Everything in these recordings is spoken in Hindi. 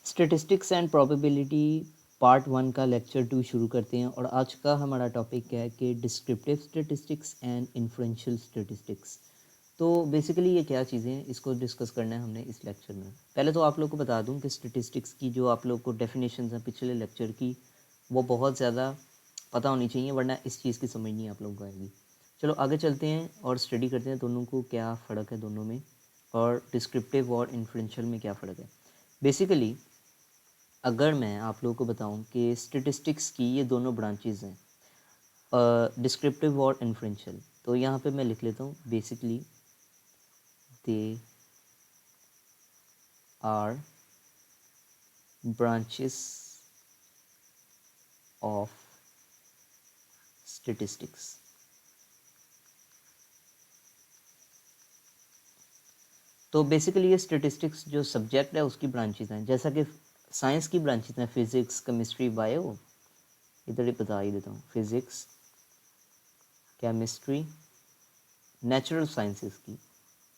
स्टैटिस्टिक्स एंड प्रोबेबिलिटी पार्ट 1 का लेक्चर 2 शुरू करते हैं और आज का हमारा टॉपिक क्या है कि descriptive statistics and inferential statistics. तो बेसिकली ये क्या चीज़ें हैं, इसको डिस्कस करना है हमने इस लेक्चर में। पहले तो आप लोग को बता दूं कि स्टैटिस्टिक्स की जो आप लोग को डेफिनेशंस हैं पिछले लेक्चर की, वो बहुत ज़्यादा पता होनी चाहिए, वरना इस चीज़ की समझ नहीं आप लोगों को आएगी। चलो आगे चलते हैं और स्टडी करते हैं दोनों को क्या फ़र्क है दोनों में, और डिस्क्रिप्टिव और इन्फ्रेंशियल में क्या फ़र्क है। बेसिकली अगर मैं आप लोगों को बताऊं कि स्टैटिस्टिक्स की ये दोनों ब्रांचेज हैं, डिस्क्रिप्टिव और इन्फ्रेंशियल, तो यहाँ पे मैं लिख लेता हूँ basically they are branches of statistics. तो बेसिकली ये स्टैटिस्टिक्स जो सब्जेक्ट है उसकी ब्रांचेज हैं, जैसा कि साइंस की ब्रांचेज हैं फिजिक्स, केमिस्ट्री, बायो। इधर ही बता ही देता हूँ, फिजिक्स, केमिस्ट्री, नेचुरल साइंसेस की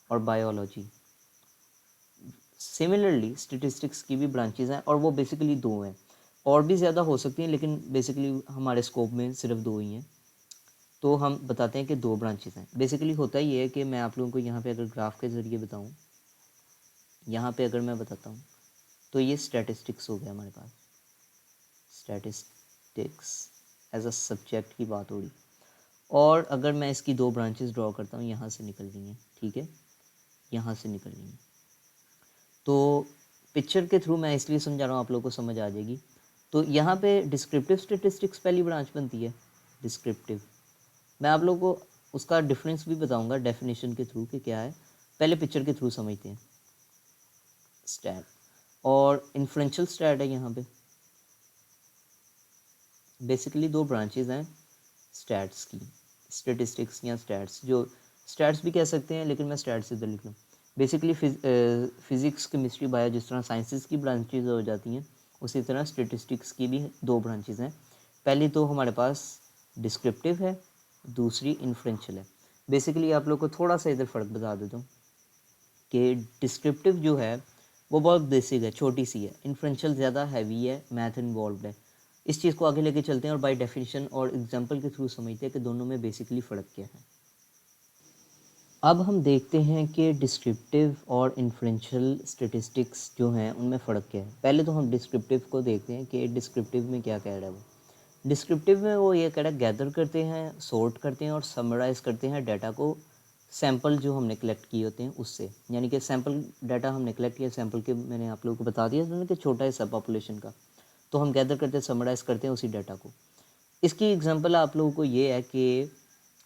और बायोलॉजी। सिमिलरली स्टैटिस्टिक्स की भी ब्रांचेज हैं और वो बेसिकली दो हैं, और भी ज़्यादा हो सकती हैं लेकिन बेसिकली हमारे स्कोप में सिर्फ दो ही हैं। तो हम बताते हैं कि दो ब्रांचेज हैं। बेसिकली होता ये है कि मैं आप लोगों को यहाँ पे अगर ग्राफ के ज़रिए बताऊँ, यहाँ पे अगर मैं बताता हूँ तो ये स्टैटिस्टिक्स हो गया हमारे पास। स्टैटिस्टिक्स एज अ सब्जेक्ट की बात हो रही, और अगर मैं इसकी दो ब्रांचेस ड्रॉ करता हूँ, यहाँ से निकल रही हैं, ठीक है, यहाँ से निकल रही हैं। तो पिक्चर के थ्रू मैं इसलिए समझा रहा हूँ, आप लोगों को समझ आ जाएगी। तो यहाँ पे डिस्क्रिप्टिव स्टैटिस्टिक्स पहली ब्रांच बनती है, डिस्क्रिप्टिव। मैं आप लोगों को उसका डिफरेंस भी बताऊंगा डेफिनेशन के थ्रू कि क्या है, पहले पिक्चर के थ्रू समझते हैं। स्टैट और इन्फ्रेंशियल स्टैट है यहाँ पे। बेसिकली दो ब्रांचेज हैं स्टैट्स की, स्टैटिस्टिक्स या स्टैट्स, जो स्टैट्स भी कह सकते हैं लेकिन मैं स्टैट्स इधर लिख लूँ। बेसिकली फिज़िक्स, केमिस्ट्री, बायो जिस तरह साइंसेस की ब्रांचेज हो जाती हैं, उसी तरह स्टैटिस्टिक्स की भी दो ब्रांचेज हैं। पहली तो हमारे पास डिस्क्रिप्टिव है, दूसरी इन्फ्रेंशियल है। बेसिकली आप लोग को थोड़ा सा इधर फ़र्क बता देता हूँ कि डिस्क्रिप्टिव जो है वो बहुत बेसिक है, छोटी सी है। इन्फ्रेंशियल ज़्यादा हैवी है, मैथ इन्वॉल्व है। इस चीज़ को आगे लेके चलते हैं और बाय डेफिनेशन और एग्जांपल के थ्रू समझते हैं कि दोनों में बेसिकली फ़र्क क्या है। अब हम देखते हैं कि डिस्क्रिप्टिव और इन्फ्रेंशियल स्टैटिस्टिक्स जो हैं उनमें फ़र्क क्या है। पहले तो हम डिस्क्रिप्टिव को देखते हैं कि डिस्क्रिप्टिव में क्या कह रहा है वो। डिस्क्रिप्टिव में वो ये कह रहा है गैदर करते हैं, सॉर्ट करते हैं और समराइज़ करते हैं डाटा को, सैंपल जो हमने कलेक्ट किए होते हैं उससे। यानी कि सैंपल डाटा हमने कलेक्ट किया, सैंपल के मैंने आप लोगों को बता दिया था ना कि छोटा हिस्सा पॉपुलेशन का, तो हम गैदर करते हैं, समराइज़ करते हैं उसी डाटा को। इसकी एग्जांपल आप लोगों को ये है कि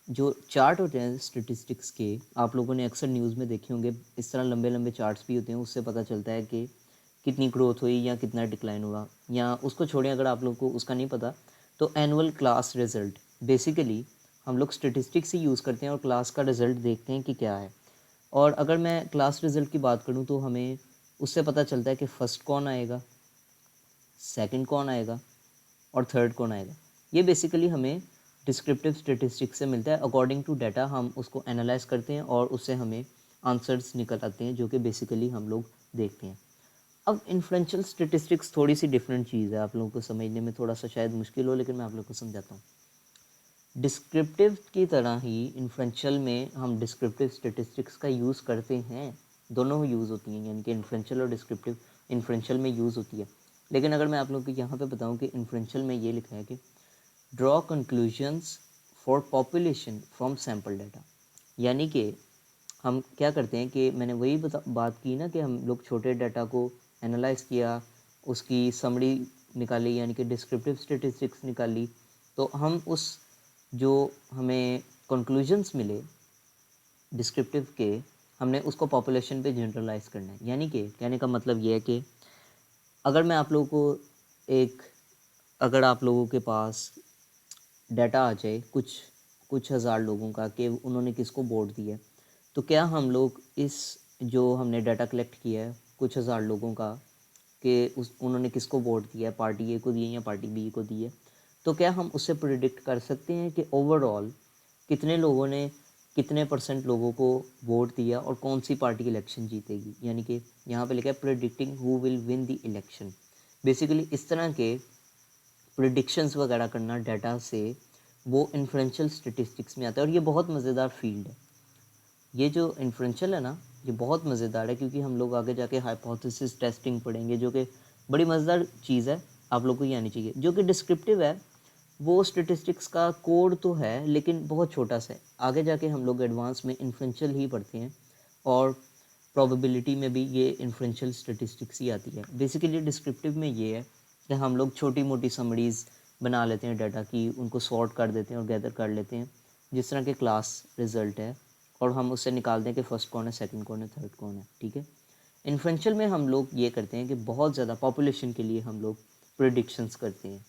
जो चार्ट होते हैं स्टैटिस्टिक्स के, आप लोगों ने अक्सर न्यूज़ में देखे होंगे, इस तरह लंबे लंबे चार्ट्स भी होते हैं, उससे पता चलता है कि कितनी ग्रोथ हुई या कितना डिक्लाइन हुआ। या उसको छोड़ें, अगर आप लोगों को उसका नहीं पता तो एनुअल क्लास रिजल्ट, बेसिकली हम लोग स्टैटिस्टिक्स ही यूज़ करते हैं और क्लास का रिज़ल्ट देखते हैं कि क्या है। और अगर मैं क्लास रिज़ल्ट की बात करूँ तो हमें उससे पता चलता है कि फ़र्स्ट कौन आएगा, सेकंड कौन आएगा और थर्ड कौन आएगा। ये बेसिकली हमें डिस्क्रिप्टिव स्टैटिस्टिक्स से मिलता है। अकॉर्डिंग टू डाटा हम उसको एनालाइज करते हैं और उससे हमें आंसर्स निकल आते हैं, जो कि बेसिकली हम लोग देखते हैं। अब इन्फ्रेंशियल स्टैटिस्टिक्स थोड़ी सी डिफरेंट चीज़ है, आप लोगों को समझने में थोड़ा सा शायद मुश्किल हो, लेकिन मैं आप लोगों को समझाता हूँ। डिस्क्रिप्टिव की तरह ही इन्फ्रेंशियल में हम डिस्क्रिप्टिव स्टैटिस्टिक्स का यूज़ करते हैं, दोनों यूज़ होती हैं, यानी कि इन्फ्रेंशियल और डिस्क्रिप्टिव इन्फ्रेंशियल में यूज़ होती है। लेकिन अगर मैं आप लोगों को यहाँ पे बताऊँ कि इन्फ्रेंशियल में ये लिखा है कि draw conclusions for population from sample data. यानी कि हम क्या करते हैं कि मैंने वही बात की ना कि हम लोग छोटे डाटा को एनालाइज किया, उसकी समरी निकाली, यानी कि डिस्क्रिप्टिव स्टैटिस्टिक्स निकाली, तो हम उस जो हमें कंक्लूजन्स मिले डिस्क्रिप्टिव के, हमने उसको पॉपुलेशन पे जनरलाइज करना है। यानी कि कहने का मतलब ये है कि अगर मैं आप लोगों को एक, अगर आप लोगों के पास डाटा आ जाए कुछ कुछ हज़ार लोगों का कि उन्होंने किसको वोट दिया, तो क्या हम लोग इस, जो हमने डाटा कलेक्ट किया है कुछ हज़ार लोगों का कि उन्होंने किसको वोट दिया है, पार्टी ए को दिए या पार्टी बी को दिए, तो क्या हम उससे प्रिडिक्ट कर सकते हैं कि ओवरऑल कितने लोगों ने कितने % लोगों को वोट दिया और कौन सी पार्टी इलेक्शन जीतेगी, यानी कि यहाँ पे लिखा है predicting who will win the election. Basically इस तरह के प्रिडिक्शंस वगैरह करना डाटा से वो इन्फ्लुएंशियल स्टेटिस्टिक्स में आता है। और ये बहुत मज़ेदार फील्ड है, ये जो इन्फ्लुएंशियल है ना, ये बहुत मज़ेदार है, क्योंकि हम लोग आगे जाके हाइपोथेसिस टेस्टिंग पढ़ेंगे, जो कि बड़ी मज़ेदार चीज़ है, आप लोग को ये आनी चाहिए। जो कि डिस्क्रिप्टिव है, वो स्टेटिस्टिक्स का कोड तो है लेकिन बहुत छोटा सा है। आगे जाके हम लोग एडवांस में इन्फ्लुएंशियल ही पढ़ते हैं, और प्रोबेबिलिटी में भी ये इन्फ्लुएंशियल स्टेटिस्टिक्स ही आती है। बेसिकली डिस्क्रिप्टिव में ये है कि हम लोग छोटी मोटी समरीज बना लेते हैं डाटा की, उनको सॉर्ट कर देते हैं और गैदर कर लेते हैं, जिस तरह के क्लास रिजल्ट है, और हम उससे निकालते हैं कि फर्स्ट कौन है, सेकंड कौन है, थर्ड कौन है। ठीक है। इन्फ्लुएंशियल में हम लोग ये करते हैं कि बहुत ज़्यादा पॉपुलेशन के लिए हम लोग प्रिडिक्शंस करते हैं,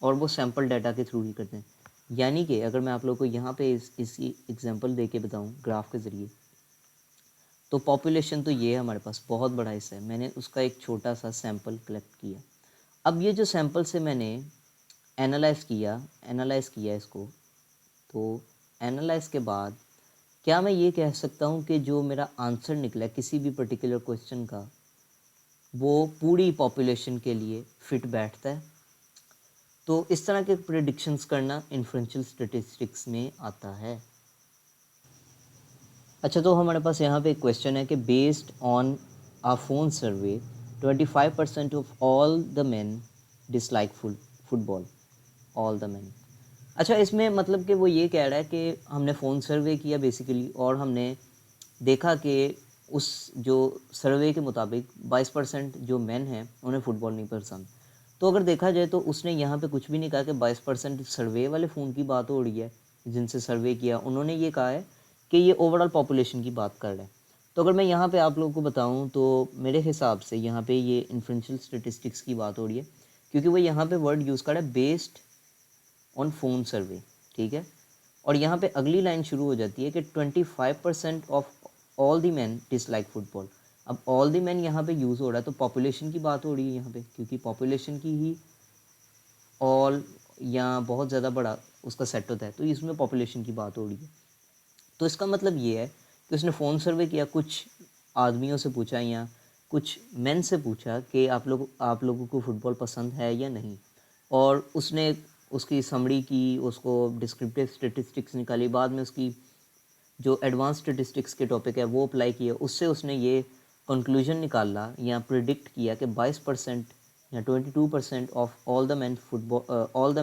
और वो सैम्पल डाटा के थ्रू ही करते हैं। यानी कि अगर मैं आप लोग को यहाँ पे इसकी एग्जांपल दे के बताऊँ ग्राफ के ज़रिए, तो पॉपुलेशन तो ये है हमारे पास, बहुत बड़ा हिस्सा है, मैंने उसका एक छोटा सा सैंपल कलेक्ट किया। अब ये जो सैंपल से मैंने एनालाइज़ किया इसको, तो एनालाइज़ के बाद क्या मैं ये कह सकता हूँ कि जो मेरा आंसर निकला किसी भी पर्टिकुलर क्वेश्चन का, वो पूरी पॉपुलेशन के लिए फिट बैठता है? तो इस तरह के प्रेडिक्शंस करना इन्फ्लुएंशियल स्टैटिस्टिक्स में आता है। अच्छा, तो हमारे पास यहाँ पे एक क्वेश्चन है कि based on a phone survey 25% of all the men dislike football, all the men. अच्छा, इसमें मतलब कि वो ये कह रहा है कि हमने फ़ोन सर्वे किया बेसिकली, और हमने देखा कि उस जो सर्वे के मुताबिक 22% जो मेन हैं उन्हें फ़ुटबॉल नहीं पसंद। तो अगर देखा जाए तो उसने यहाँ पे कुछ भी नहीं कहा कि 22% सर्वे वाले फ़ोन की बात हो रही है, जिनसे सर्वे किया उन्होंने ये कहा है कि ये ओवरऑल पॉपुलेशन की बात कर रहा है। तो अगर मैं यहाँ पे आप लोगों को बताऊँ तो मेरे हिसाब से यहाँ पे ये इन्फ्लुएंशियल स्टैटिस्टिक्स की बात हो रही है, क्योंकि वो यहाँ पे वर्ड यूज़ कर रहा है बेस्ड ऑन फ़ोन सर्वे। ठीक है। और यहाँ पे अगली लाइन शुरू हो जाती है कि 25% of all the man dislike football. अब ऑल दी मैन यहाँ पे यूज़ हो रहा है, तो पॉपुलेशन की बात हो रही है यहाँ पे, क्योंकि पॉपुलेशन की ही ऑल या बहुत ज़्यादा बड़ा उसका सेट होता है, तो इसमें पॉपुलेशन की बात हो रही है। तो इसका मतलब ये है कि उसने फ़ोन सर्वे किया, कुछ आदमियों से पूछा या कुछ मेन से पूछा कि आप लोगों को फ़ुटबॉल पसंद है या नहीं, और उसने उसकी समरी की, उसको डिस्क्रिप्टिव स्टेटिस्टिक्स निकाली, बाद में उसकी जो एडवांस स्टेटिस्टिक्स के टॉपिक है वो अप्लाई किया, उससे उसने ये कंक्लूजन निकाला या प्रिडिक्ट किया कि 22% या 22% of all the man football, all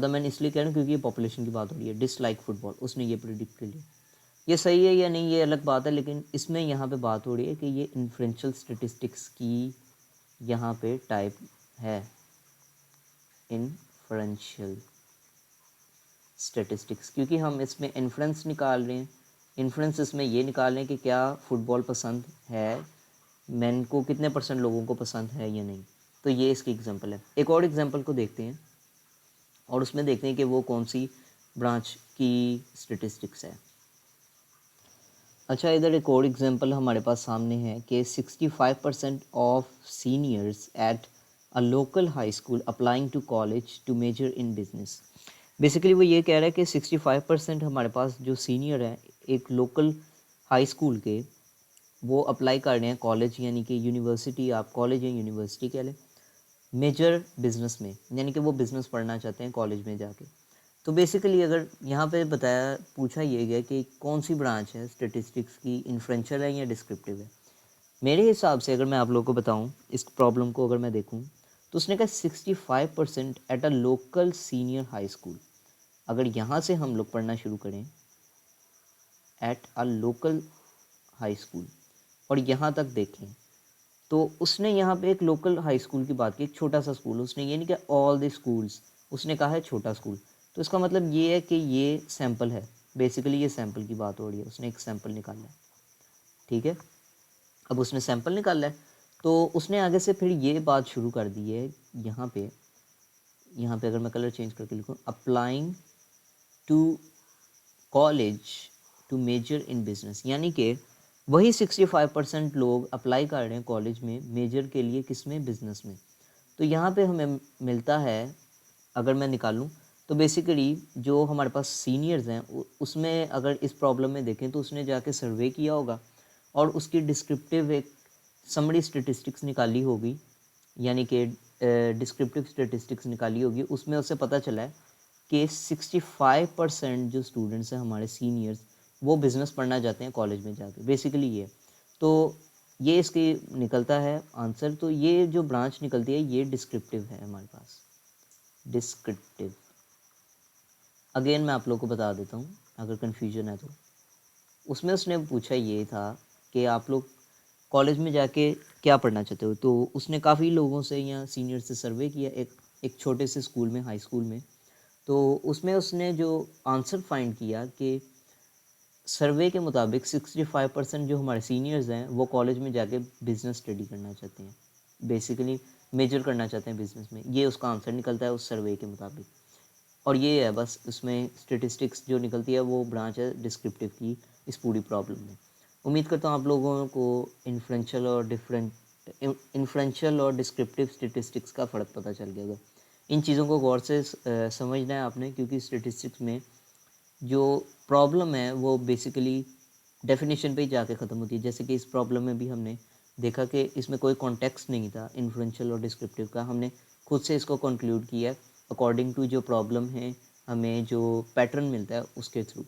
the man इसलिए कह रहे हैं क्योंकि ये पॉपुलेशन की बात हो रही है, डिसलाइक फुटबॉल, उसने ये प्रिडिक्ट कर लिया। ये सही है या नहीं ये अलग बात है, लेकिन इसमें यहाँ पे बात हो रही है कि ये इन्फ्लुएंशियल स्टेटिस्टिक्स की यहाँ पे टाइप है, इन्फ्लुएंशियल स्टेटिस्टिक्स, क्योंकि हम इसमें इन्फ्लुएंस निकाल रहे हैं। इन्फ्लुएंस इसमें ये निकाल रहे हैं कि क्या फुटबॉल पसंद है, मैन को कितने % लोगों को पसंद है या नहीं। तो ये इसकी एग्जांपल है। एक और एग्जांपल को देखते हैं, और उसमें देखते हैं कि वो कौन सी ब्रांच की स्टेटिस्टिक्स है। अच्छा, इधर एक और एग्जांपल हमारे पास सामने है कि 65% of seniors at a local high school applying to college to major in business. Basically वो ये कह रहा है कि 65% हमारे पास जो सीनियर हैं एक लोकल हाई स्कूल के, वो अप्लाई कर रहे हैं कॉलेज, यानी कि यूनिवर्सिटी, आप कॉलेज या यूनिवर्सिटी कह लें, मेजर बिजनेस में, यानी कि वो बिज़नेस पढ़ना चाहते हैं कॉलेज में जाके। तो बेसिकली अगर यहाँ पे पूछा ये गया कि कौन सी ब्रांच है स्टेटिस्टिक्स की, इन्फ्लुएंशियल है या डिस्क्रिप्टिव है। मेरे हिसाब से अगर मैं आप लोगों को बताऊँ इस प्रॉब्लम को, अगर मैं देखूँ तो उसने कहा 65% eight a local senior high school. अगर यहाँ से हम लोग पढ़ना शुरू करें eight a local high school और यहाँ तक देखें, तो उसने यहाँ पे एक लोकल हाई स्कूल की बात की, एक छोटा सा स्कूल, उसने ये नहीं कहा ऑल द स्कूल्स, उसने कहा है छोटा स्कूल। तो इसका मतलब ये है कि ये सैम्पल है, बेसिकली ये सैम्पल की बात हो रही है, उसने एक सैम्पल निकाला है। ठीक है। अब उसने सैम्पल निकाला है, तो उसने आगे से फिर ये बात शुरू कर दी है यहाँ पे अगर मैं कलर चेंज करके लिखूँ, applying to college to major in business, यानी कि वही 65% लोग अप्लाई कर रहे हैं कॉलेज में मेजर के लिए, किस में, बिजनेस में। तो यहाँ पे हमें मिलता है, अगर मैं निकालूँ तो बेसिकली जो हमारे पास सीनियर्स हैं उसमें अगर इस प्रॉब्लम में देखें तो उसने जाके सर्वे किया होगा और उसकी डिस्क्रिप्टिव एक समरी स्टेटिस्टिक्स निकाली होगी, यानी कि डिस्क्रिप्टिव स्टेटिस्टिक्स निकाली होगी। उसमें उसे पता चला है कि 65% जो स्टूडेंट्स हैं हमारे सीनियर्स वो बिज़नेस पढ़ना चाहते हैं कॉलेज में जाके, बेसिकली ये। तो ये इसकी निकलता है आंसर। तो ये जो ब्रांच निकलती है ये डिस्क्रिप्टिव है हमारे पास, डिस्क्रिप्टिव। अगेन मैं आप लोग को बता देता हूँ अगर कन्फ्यूजन है तो। उसमें उसने पूछा ये था कि आप लोग कॉलेज में जाके क्या पढ़ना चाहते हो, तो उसने काफ़ी लोगों से या सीनियर से सर्वे किया एक छोटे से स्कूल में, हाई स्कूल में। तो उसमें उसने जो आंसर फाइंड किया कि सर्वे के मुताबिक 65% जो हमारे सीनियर्स हैं वो कॉलेज में जाके बिज़नेस स्टडी करना चाहते हैं, बेसिकली मेजर करना चाहते हैं बिज़नेस में। ये उसका आंसर निकलता है उस सर्वे के मुताबिक। और ये है बस, उसमें स्टेटिस्टिक्स जो निकलती है वो ब्रांच है डिस्क्रिप्टिव की इस पूरी प्रॉब्लम में। उम्मीद करता हूँ आप लोगों को इन्फ्लुएंशियल और डिस्क्रिप्टिव स्टेटिस्टिक्स का फ़र्क पता चल गया होगा। इन चीज़ों को गौर से समझना है आपने, क्योंकि स्टेटिस्टिक्स में जो प्रॉब्लम है वो बेसिकली डेफिनेशन पे ही जाके ख़त्म होती है। जैसे कि इस प्रॉब्लम में भी हमने देखा कि इसमें कोई कॉन्टेक्स्ट नहीं था इन्फ्लुएंशियल और डिस्क्रिप्टिव का, हमने खुद से इसको कंक्लूड किया अकॉर्डिंग टू जो प्रॉब्लम है, हमें जो पैटर्न मिलता है उसके थ्रू।